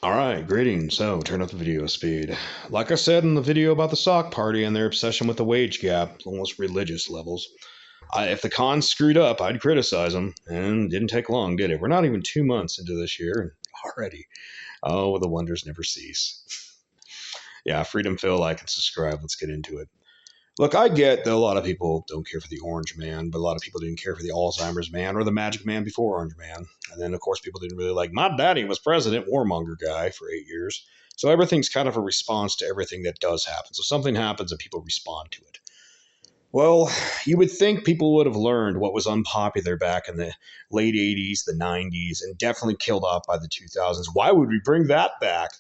All right, greetings. So, turn up the video speed. Like I said in the video about the sock party and their obsession with the wage gap, almost religious levels. If the cons screwed up, I'd criticize them, and didn't take long, did it? We're not even 2 months into this year, and already, oh, the wonders never cease. Yeah, Freedom Phil, like and subscribe. Let's get into it. Look, I get that a lot of people don't care for the Orange Man, but a lot of people didn't care for the Alzheimer's Man or the Magic Man before Orange Man. And then, of course, people didn't really like my daddy was president, warmonger guy for 8 years. So everything's kind of a response to everything that does happen. So something happens and people respond to it. Well, you would think people would have learned what was unpopular back in the late 80s, the 90s, and definitely killed off by the 2000s. Why would we bring that back?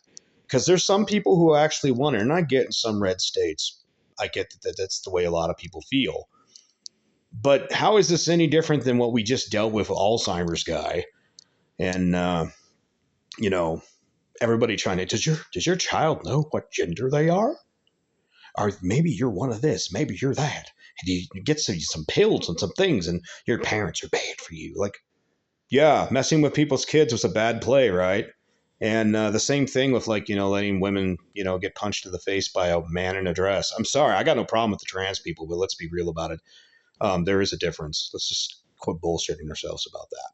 Because there's some people who actually want it, and I get in some red states. I get that that's the way a lot of people feel. But how is this any different than what we just dealt with Alzheimer's guy? And you know, everybody trying to does your child know what gender they are? Or maybe you're one of this, maybe you're that. And you get some pills and some things, and your parents are bad for you. Like, yeah, messing with people's kids was a bad play, right? And the same thing with letting women get punched in the face by a man in a dress. I'm sorry, I got no problem with the trans people, but let's be real about it. There is a difference. Let's just quit bullshitting ourselves about that.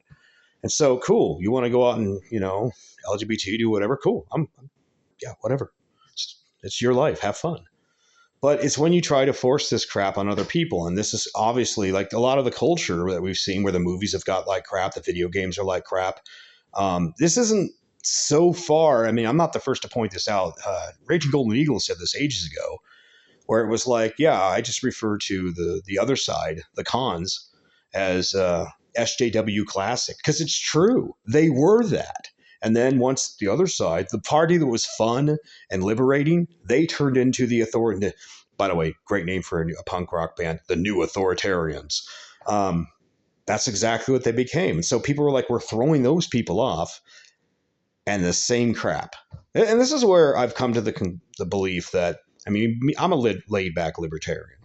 And so, cool. You want to go out and LGBT do whatever? Cool. Yeah, whatever. It's your life. Have fun. But it's when you try to force this crap on other people, and this is obviously like a lot of the culture that we've seen, where the movies have got like crap, the video games are like crap. This isn't so far. I mean, I'm not the first to point this out. Raging Golden Eagle said this ages ago, where it was like, yeah, I just refer to the other side, the cons, as SJW classic, because it's true. They were that. And then once the other side, the party that was fun and liberating, they turned into the authority. By the way, great name for a punk rock band, the New Authoritarians. That's exactly what they became. And so people were like, we're throwing those people off, and the same crap. And this is where I've come to the belief that, I mean, I'm a laid back libertarian,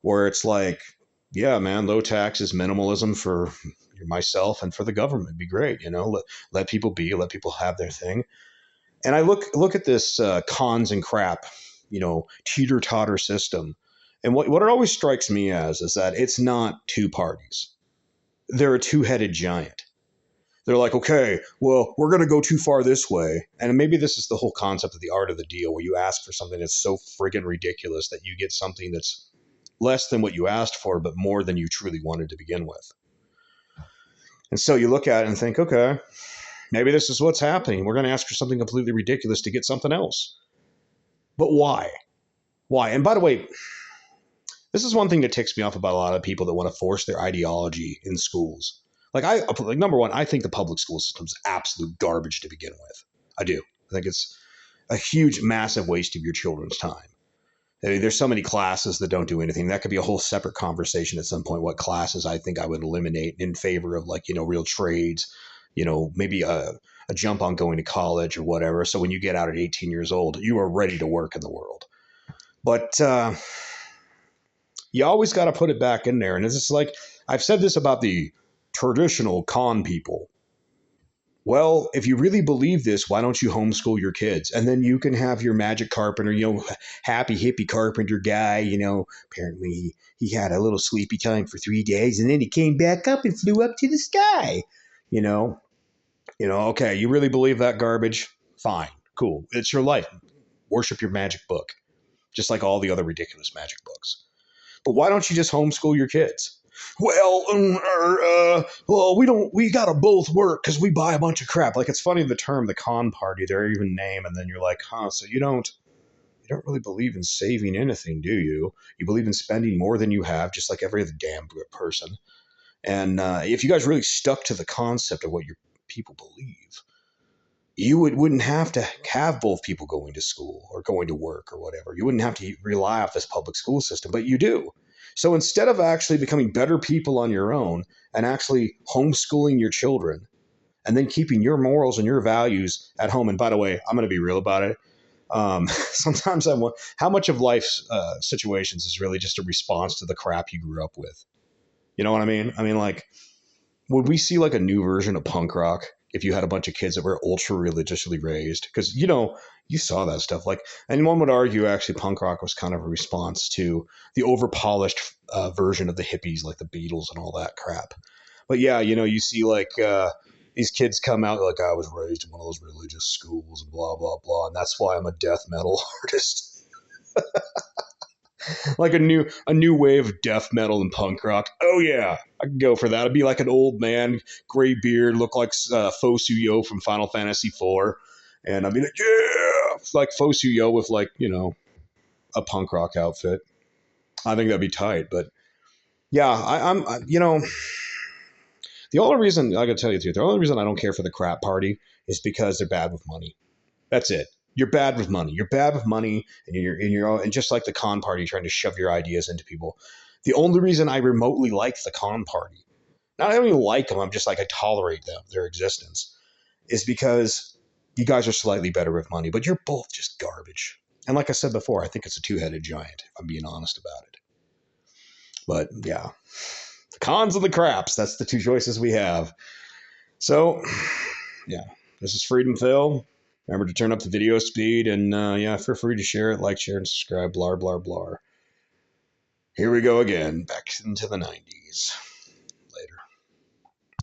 where it's like, yeah, man, low taxes, minimalism for myself and for the government would be great. Let people be, let people have their thing. And I look at this cons and crap, teeter totter system. And what it always strikes me as is that it's not two parties. They're a two-headed giant. They're like, okay, well, we're going to go too far this way. And maybe this is the whole concept of the art of the deal, where you ask for something that's so friggin' ridiculous that you get something that's less than what you asked for, but more than you truly wanted to begin with. And so you look at it and think, okay, maybe this is what's happening. We're going to ask for something completely ridiculous to get something else. But why? Why? And by the way, this is one thing that ticks me off about a lot of people that want to force their ideology in schools. Like number one, I think the public school system is absolute garbage to begin with. I do. I think it's a huge, massive waste of your children's time. I mean, there's so many classes that don't do anything. That could be a whole separate conversation at some point. What classes I think I would eliminate in favor of real trades, maybe a jump on going to college or whatever. So when you get out at 18 years old, you are ready to work in the world. But you always got to put it back in there. And it's just like, I've said this about the traditional con people. Well, if you really believe this, why don't you homeschool your kids? And then you can have your magic carpenter, happy hippie carpenter guy, apparently he had a little sleepy time for 3 days and then he came back up and flew up to the sky. Okay, you really believe that garbage? Fine, cool. It's your life. Worship your magic book, just like all the other ridiculous magic books. But why don't you just homeschool your kids? Well, we gotta both work because we buy a bunch of crap. Like, it's funny, the term, the con party, their even name, and then you're like, so you don't really believe in saving anything, do you? You believe in spending more than you have, just like every other damn person. And if you guys really stuck to the concept of what your people believe, you wouldn't have to have both people going to school or going to work or whatever. You wouldn't have to rely off this public school system, but you do. So instead of actually becoming better people on your own and actually homeschooling your children and then keeping your morals and your values at home, and by the way, I'm going to be real about it. Sometimes I wonder how much of life's situations is really just a response to the crap you grew up with. You know what I mean? I mean, like, would we see like a new version of punk rock if you had a bunch of kids that were ultra religiously raised, because you saw that stuff. Like, and one would argue actually punk rock was kind of a response to the over polished version of the hippies, like the Beatles and all that crap. But yeah, you see like these kids come out like, I was raised in one of those religious schools and blah blah blah, and that's why I'm a death metal artist. Like a new wave of death metal and punk rock. Oh yeah, I could go for that. I'd be like an old man, gray beard, look like Fosuyo from Final Fantasy IV, and I'd be like, yeah, like Fosuyo with like a punk rock outfit. I think that'd be tight. But yeah, the only reason I gotta tell you the truth, the only reason I don't care for the crap party is because they're bad with money. That's it. You're bad with money. You're bad with money, and just like the con party, trying to shove your ideas into people. The only reason I remotely like the con party, not I don't even like them, I'm just like I tolerate them, their existence, is because you guys are slightly better with money, but you're both just garbage. And like I said before, I think it's a two-headed giant, if I'm being honest about it. But yeah, the cons and the craps, that's the two choices we have. So yeah, this is Freedom Phil. Remember to turn up the video speed, and yeah, feel free to share it, like, share, and subscribe, blah, blah, blah. Here we go again, back into the 90s.